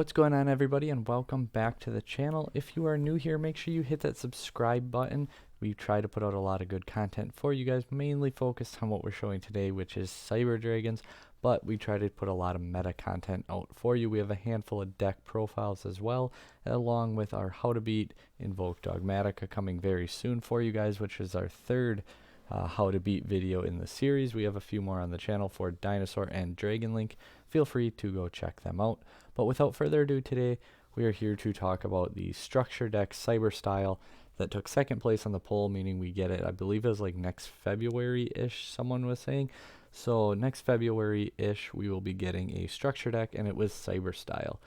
What's going on, everybody, and welcome back to the channel. If you are new here, make sure you hit that subscribe button. We try to put out a lot of good content for you guys, mainly focused on what we're showing today, which is Cyber Dragons, but we try to put a lot of meta content out for you. We have a handful of deck profiles as well, along with our How to Beat Invoke Dogmatica coming very soon for you guys, which is our third How to Beat video in the series. We have a few more on the channel for Dinosaur and Dragon Link. Feel free to go check them out. But without further ado, today we are here to talk about the structure deck Cyber Style that took second place on the poll, meaning we get it, I believe it was like next February-ish, someone was saying. So next February-ish, we will be getting a structure deck, and it was Cyber Style.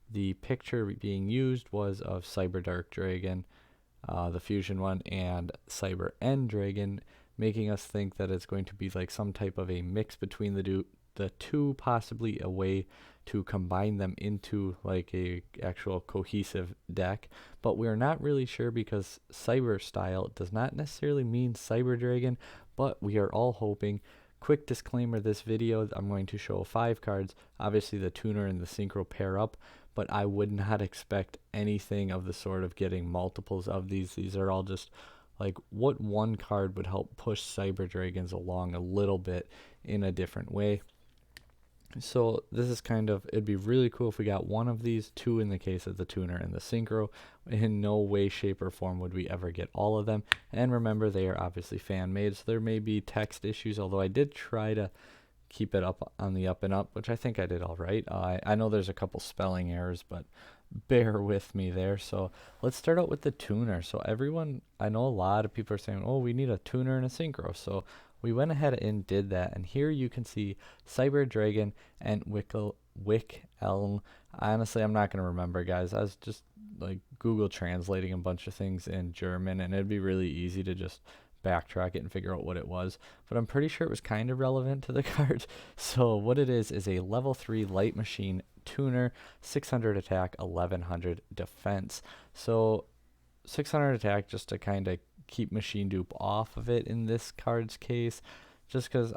The picture being used was of Cyber Dark Dragon, the fusion one, and Cyber End Dragon, making us think that it's going to be like some type of a mix between the two, possibly a way to combine them into like a actual cohesive deck, but we're not really sure because Cyber Style does not necessarily mean Cyber Dragon, but we are all hoping. Quick disclaimer, this video I'm going to show 5 cards. Obviously the tuner and the synchro pair up, but I would not expect anything of the sort of getting multiples of these. These are all just like what one card would help push Cyber Dragons along a little bit in a different way. So this is kind of, it'd be really cool if we got one of these, 2 in the case of the tuner and the synchro. In no way, shape, or form would we ever get all of them. And remember, they are obviously fan made, so there may be text issues, although I did try to keep it up on the up and up, which I think I did all right. I know there's a couple spelling errors, but bear with me there. So let's start out with the tuner. So everyone, I know a lot of people are saying, oh, we need a tuner and a synchro. So we went ahead and did that, and here you can see Cyber Dragon and Wick Elm. Honestly, I'm not going to remember, guys. I was just like Google translating a bunch of things in German, and it'd be really easy to just backtrack it and figure out what it was, but I'm pretty sure it was kind of relevant to the card. So what it is a level 3 light machine tuner, 600 attack, 1100 defense. So 600 attack just to kind of keep machine dupe off of it in this card's case, just because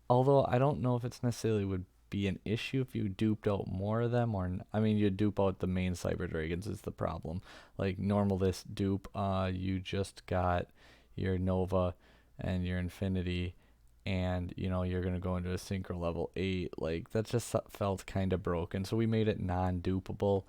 although I don't know if it's necessarily would be an issue if you duped out more of them, or I mean you dupe out the main Cyber Dragons is the problem. Like normal this dupe, you just got your Nova and your Infinity, and you know you're gonna go into a synchro level 8. Like that just felt kind of broken, so we made it non-dupable.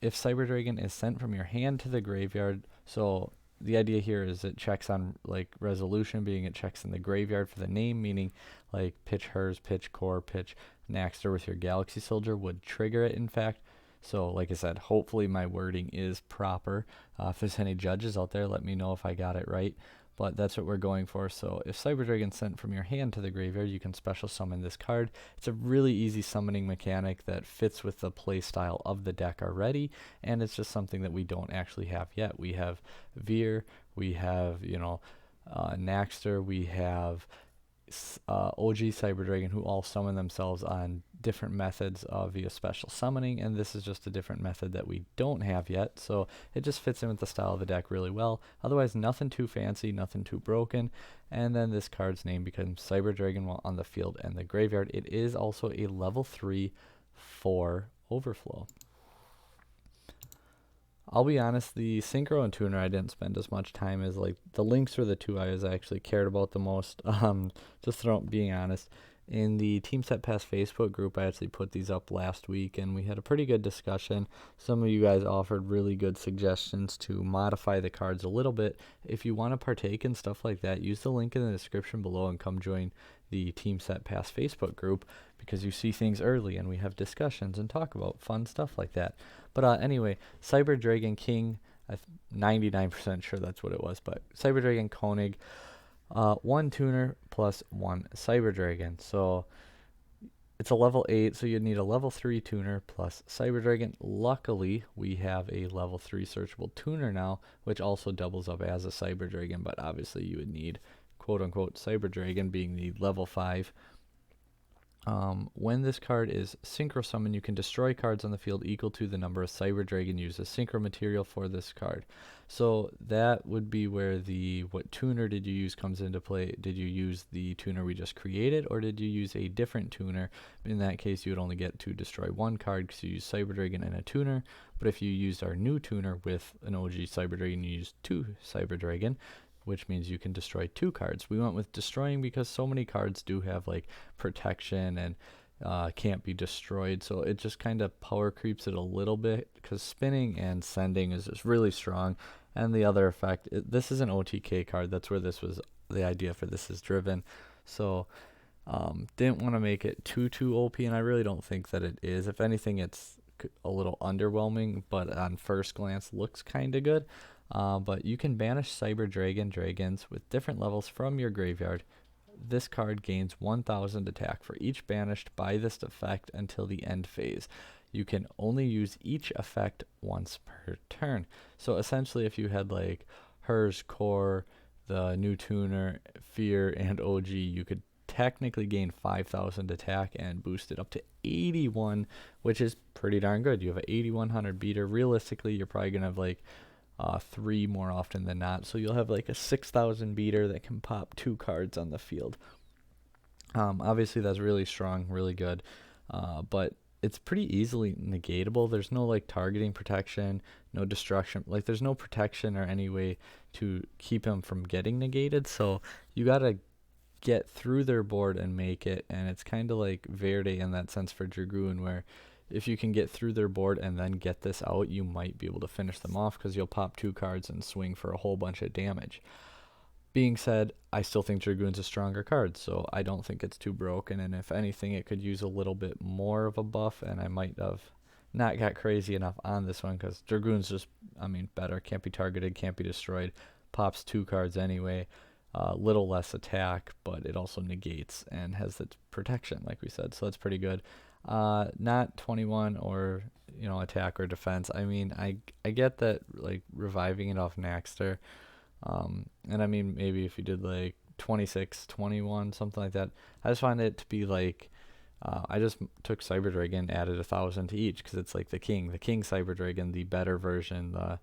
If Cyber Dragon is sent from your hand to the graveyard, so the idea here is it checks on like resolution, being it checks in the graveyard for the name, meaning like pitch hers, pitch core, pitch Naxter with your Galaxy Soldier would trigger it, in fact. So like I said, hopefully my wording is proper. If there's any judges out there, let me know if I got it right. But that's what we're going for. So if Cyber Dragon's sent from your hand to the graveyard, you can special summon this card. It's a really easy summoning mechanic that fits with the play style of the deck already, and it's just something that we don't actually have yet. We have Veer, we have, you know, Naxter, we have OG Cyber Dragon, who all summon themselves on different methods via special summoning, and this is just a different method that we don't have yet, so it just fits in with the style of the deck really well. Otherwise, nothing too fancy, nothing too broken. And then this card's name becomes Cyber Dragon while on the field and the graveyard. It is also a level 3 for overflow. I'll be honest, the synchro and tuner I didn't spend as much time as, like, the links were the two I actually cared about the most. Just being honest. In the Team Set Pass Facebook group, I actually put these up last week, and we had a pretty good discussion. Some of you guys offered really good suggestions to modify the cards a little bit. If you want to partake in stuff like that, use the link in the description below and come join the Team Set Pass Facebook group, because you see things early and we have discussions and talk about fun stuff like that. But anyway, Cyber Dragon King, I'm 99% sure that's what it was, but Cyber Dragon Koenig, 1 tuner plus 1 Cyber Dragon. So it's a level 8, so you'd need a level 3 tuner plus Cyber Dragon. Luckily, we have a level 3 searchable tuner now, which also doubles up as a Cyber Dragon, but obviously you would need quote-unquote Cyber Dragon being the level 5 When this card is Synchro Summon, you can destroy cards on the field equal to the number of Cyber Dragon used as Synchro material for this card. So that would be where the what tuner did you use comes into play. Did you use the tuner we just created, or did you use a different tuner? In that case, you would only get to destroy one card because you use Cyber Dragon and a tuner. But if you used our new tuner with an OG Cyber Dragon, you use 2 Cyber Dragon, which means you can destroy 2 cards. We went with destroying because so many cards do have like protection and can't be destroyed, so it just kind of power creeps it a little bit because spinning and sending is just really strong. And the other effect, this is an OTK card. That's where this was, the idea for this is driven. So didn't want to make it too OP, and I really don't think that it is. If anything, it's a little underwhelming, but on first glance looks kind of good. But you can banish Cyber Dragons with different levels from your graveyard. This card gains 1000 attack for each banished by this effect until the end phase. You can only use each effect once per turn. So essentially, if you had like Hers, Core, the new tuner, Fear, and OG, you could technically gain 5000 attack and boost it up to 81, which is pretty darn good. You have an 8100 beater. Realistically, you're probably gonna have like 3 more often than not, so you'll have like a 6000 beater that can pop 2 cards on the field. Obviously that's really strong, really good, but it's pretty easily negatable. There's no like targeting protection, no destruction, like there's no protection or any way to keep him from getting negated, so you gotta get through their board and make it. And it's kind of like Verde in that sense for Dragoon, where if you can get through their board and then get this out, you might be able to finish them off because you'll pop 2 cards and swing for a whole bunch of damage. Being said, I still think Dragoon's a stronger card, so I don't think it's too broken, and if anything, it could use a little bit more of a buff, and I might have not got crazy enough on this one because Dragoon's just, I mean, better. Can't be targeted, can't be destroyed, pops 2 cards anyway. Little less attack, but it also negates and has its protection, like we said, so that's pretty good. Not 21 or attack or defense. I mean, I get that, like reviving it off Naxter, and I mean maybe if you did like 26, 21, something like that. I just find it to be like I just took Cyber Dragon, added 1000 to each because it's like the king Cyber Dragon, the better version, the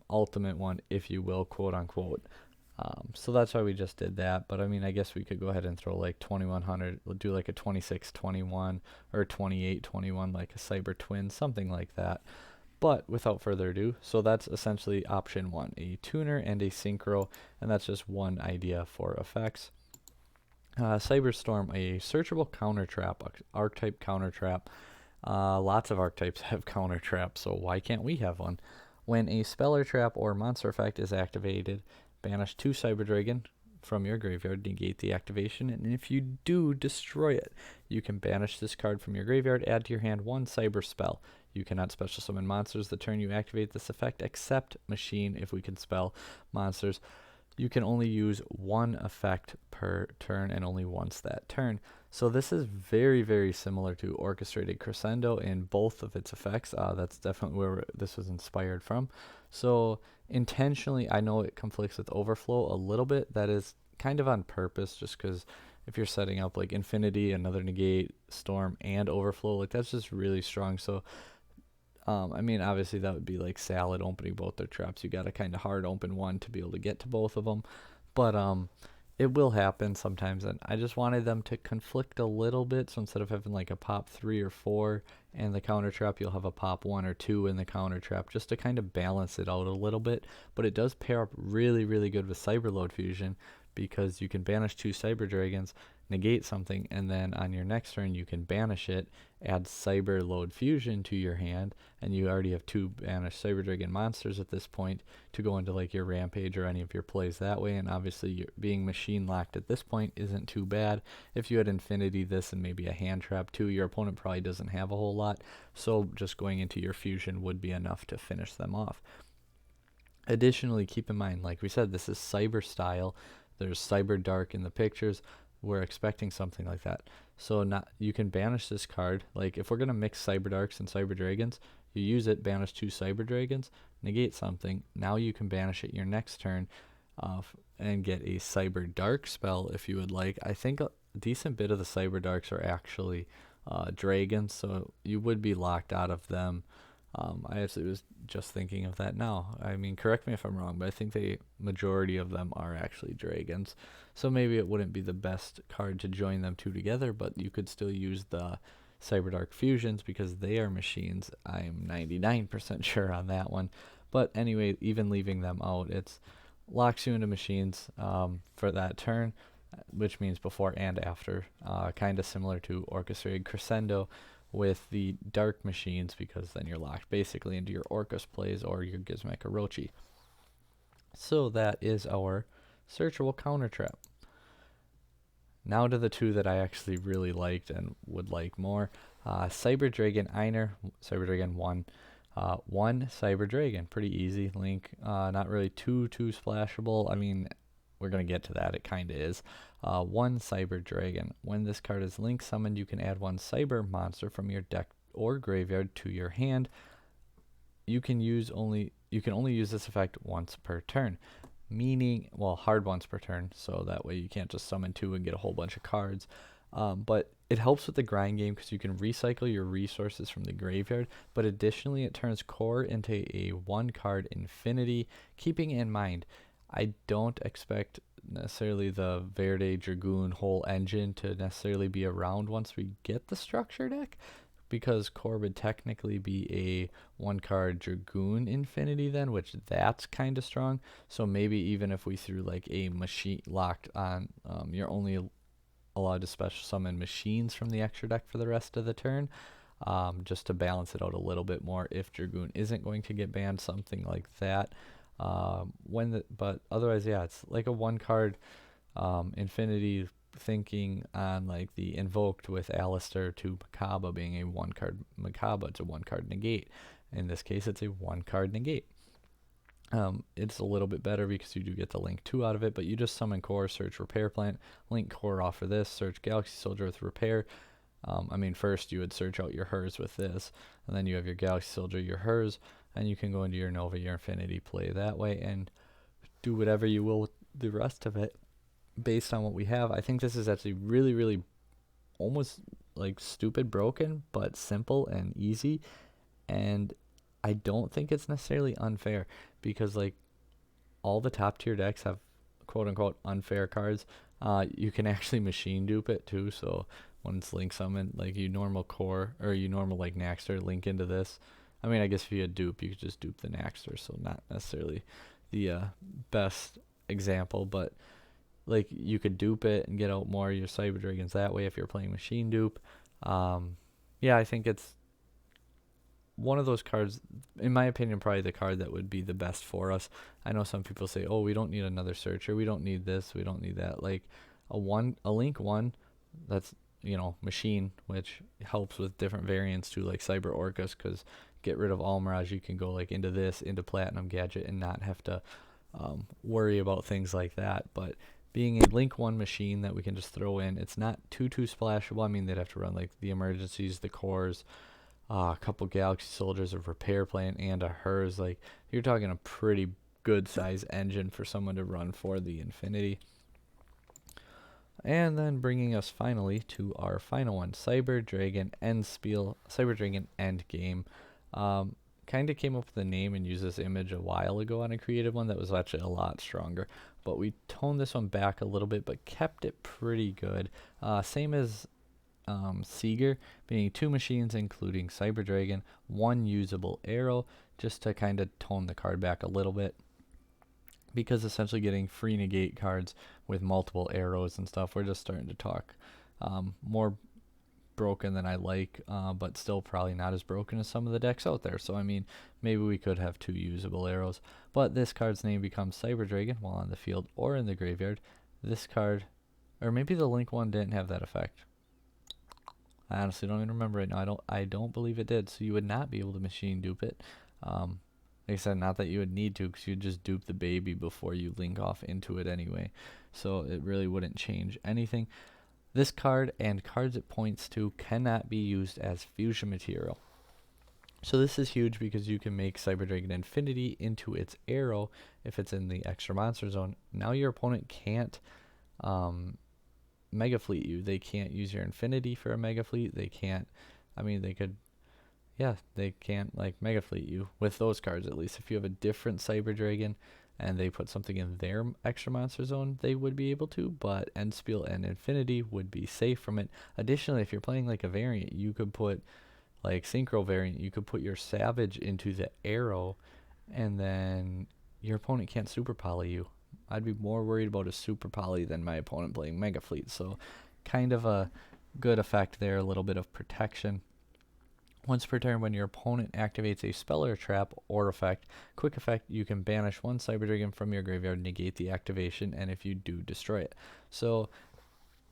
ultimate one, if you will, quote unquote. So that's why we just did that. But I mean, I guess we could go ahead and throw like 2100, do like a 2621 or 2821, like a Cyber Twin, something like that. But without further ado, so that's essentially option 1, a tuner and a synchro, and that's just one idea for effects. Cyberstorm, a searchable counter trap, archetype counter trap. Lots of archetypes have counter traps, so why can't we have one? When a spell or trap or monster effect is activated, banish 2 Cyber Dragon from your graveyard, negate the activation, and if you do, destroy it. You can banish this card from your graveyard, add to your hand 1 Cyber spell. You cannot special summon monsters the turn you activate this effect, except Machine. If we can spell monsters, you can only use 1 effect per turn and only once that turn. So this is very similar to Orchestrated Crescendo in both of its effects. That's definitely where this was inspired from. So intentionally, I know it conflicts with Overflow a little bit. That is kind of on purpose, just because if you're setting up like Infinity, another Negate, Storm, and Overflow, like that's just really strong. So I mean, obviously that would be like Salad opening both their traps. You got to kind of hard open one to be able to get to both of them. But it will happen sometimes, and I just wanted them to conflict a little bit. So instead of having like a pop 3 or 4 and the counter trap, you'll have a pop 1 or 2 in the counter trap, just to kind of balance it out a little bit. But it does pair up really good with Cyberload Fusion, because you can banish 2 Cyber Dragons, negate something, and then on your next turn you can banish it, add Cyberload Fusion to your hand, and you already have 2 banished Cyber Dragon monsters at this point to go into like your Rampage or any of your plays that way. And obviously you're being machine locked at this point isn't too bad. If you had Infinity this and maybe a hand trap too, your opponent probably doesn't have a whole lot, so just going into your fusion would be enough to finish them off. Additionally, keep in mind, like we said, this is Cyber style. There's Cyber Dark in the pictures. We're expecting something like that. So you can banish this card. Like if we're going to mix Cyber Darks and Cyber Dragons, you use it, banish 2 Cyber Dragons, negate something. Now you can banish it your next turn and get a Cyber Dark spell if you would like. I think decent bit of the Cyber Darks are actually dragons, so you would be locked out of them. I actually was just thinking of that now. I mean, correct me if I'm wrong, but I think the majority of them are actually dragons. So maybe it wouldn't be the best card to join them two together, but you could still use the Cyberdark Fusions because they are machines. I'm 99% sure on that one. But anyway, even leaving them out, it's locks you into machines for that turn, which means before and after. Kind of similar to Orchestrated Crescendo with the dark machines, because then you're locked basically into your Orcus plays or your Gizmek Orochi. So that is our searchable counter trap. Now to the two that I actually really liked and would like more. Cyber Dragon Einer, Cyber Dragon 1. One Cyber Dragon, pretty easy. Link, not really too splashable. I mean, we're going to get to that, it kind of is. One Cyber Dragon. When this card is link summoned, you can add one Cyber monster from your deck or graveyard to your hand. You can only use this effect once per turn. Meaning, well, hard once per turn, so that way you can't just summon two and get a whole bunch of cards. But it helps with the grind game because you can recycle your resources from the graveyard, but additionally it turns core into a one card infinity, keeping in mind I don't expect necessarily the Verde Dragoon whole engine to necessarily be around once we get the structure deck, because core would technically be a one card Dragoon infinity then, which that's kind of strong. So maybe even if we threw like a machine locked on, you're only allowed to special summon machines from the extra deck for the rest of the turn, just to balance it out a little bit more if Dragoon isn't going to get banned, something like that. But otherwise, yeah, it's like a one card infinity, thinking on like the invoked with Alistair to Makaba being a one card Makaba. It's a one card negate. In this case, it's a one card negate. It's a little bit better because you do get the link 2 out of it, but you just summon core, search repair plant, link core off for this, search Galaxy Soldier with repair. I mean, first you would search out your hers with this, and then you have your Galaxy Soldier, your hers, and you can go into your Nova, your Infinity play that way and do whatever you will with the rest of it based on what we have. I think this is actually really almost like stupid broken, but simple and easy, and I don't think it's necessarily unfair because like all the top tier decks have quote unquote unfair cards. You can actually machine dupe it too, so when it's link summon, like you normal core or you normal like Naxter link into this. I mean, I guess if you had dupe, you could just dupe the Naxter, so not necessarily the best example, but like you could dupe it and get out more of your Cyber Dragons that way if you're playing machine dupe. Yeah, I think it's one of those cards, in my opinion, probably the card that would be the best for us. I know some people say, oh, we don't need another searcher, we don't need this, we don't need that. Like a link one that's, you know, machine, which helps with different variants too, like Cyber Orcus, because get rid of Almirage, you can go like into this, into Platinum Gadget, and not have to worry about things like that. But being a link one machine that we can just throw in, it's not too splashable. I mean, they'd have to run like the emergencies, the cores, a couple Galaxy Soldiers, of repair plant, and a hers. Like you're talking a pretty good size engine for someone to run for the Infinity. And then bringing us finally to our final one, Cyber Dragon Endspiel, Cyber Dragon Endgame. Kind of came up with the name and used this image a while ago on a creative one that was actually a lot stronger, but we toned this one back a little bit but kept it pretty good. Same as Seeger, being 2 machines including Cyber Dragon, 1 usable arrow, just to kind of tone the card back a little bit, because essentially getting free negate cards with multiple arrows and stuff, we're just starting to talk more broken than I like, but still probably not as broken as some of the decks out there. So I mean, maybe we could have 2 usable arrows, but this card's name becomes Cyber Dragon while on the field or in the graveyard. This card, or maybe the link one didn't have that effect. I honestly don't even remember right now. I don't believe it did, so you would not be able to machine dupe it. Like I said, not that you would need to, because you'd just dupe the baby before you link off into it anyway, so it really wouldn't change anything. This card and cards it points to cannot be used as fusion material. So this is huge because you can make Cyber Dragon Infinity into its arrow if it's in the extra monster zone. Now your opponent can't Mega Fleet you. They can't use your Infinity for a Mega Fleet. They can't, I mean, they could, yeah, they can't like Mega Fleet you with those cards at least. If you have a different Cyber Dragon and they put something in their extra monster zone, they would be able to, but Endspiel and Infinity would be safe from it. Additionally, if you're playing like a variant, you could put like Synchro variant, you could put your Savage into the Arrow, and then your opponent can't Super Poly you. I'd be more worried about a Super Poly than my opponent playing Mega Fleet, so kind of a good effect there, a little bit of protection. Once per turn, when your opponent activates a spell or trap or effect, quick effect, you can banish one Cyber Dragon from your graveyard, negate the activation, and if you do, destroy it. So,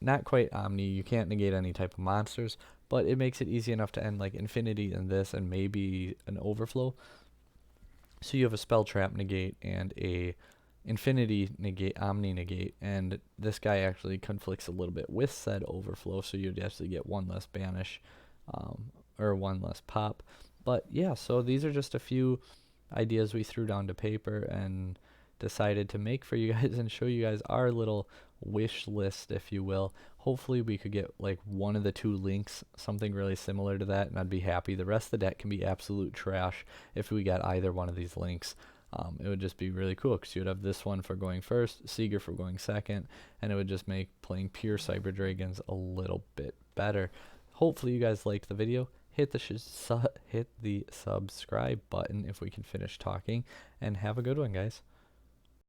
not quite Omni, you can't negate any type of monsters, but it makes it easy enough to end like Infinity and this, and maybe an Overflow. So you have a spell trap negate and a Infinity negate, Omni negate, and this guy actually conflicts a little bit with said Overflow, so you'd actually get one less banish, or one less pop. But yeah, so these are just a few ideas we threw down to paper and decided to make for you guys and show you guys our little wish list, if you will. Hopefully we could get like one of the two links, something really similar to that, and I'd be happy. The rest of the deck can be absolute trash if we got either one of these links. It would just be really cool because you would have this one for going first, Seeger for going second, and it would just make playing pure Cyber Dragons a little bit better. Hopefully you guys liked the video. Hit the subscribe button if we can finish talking, and have a good one, guys.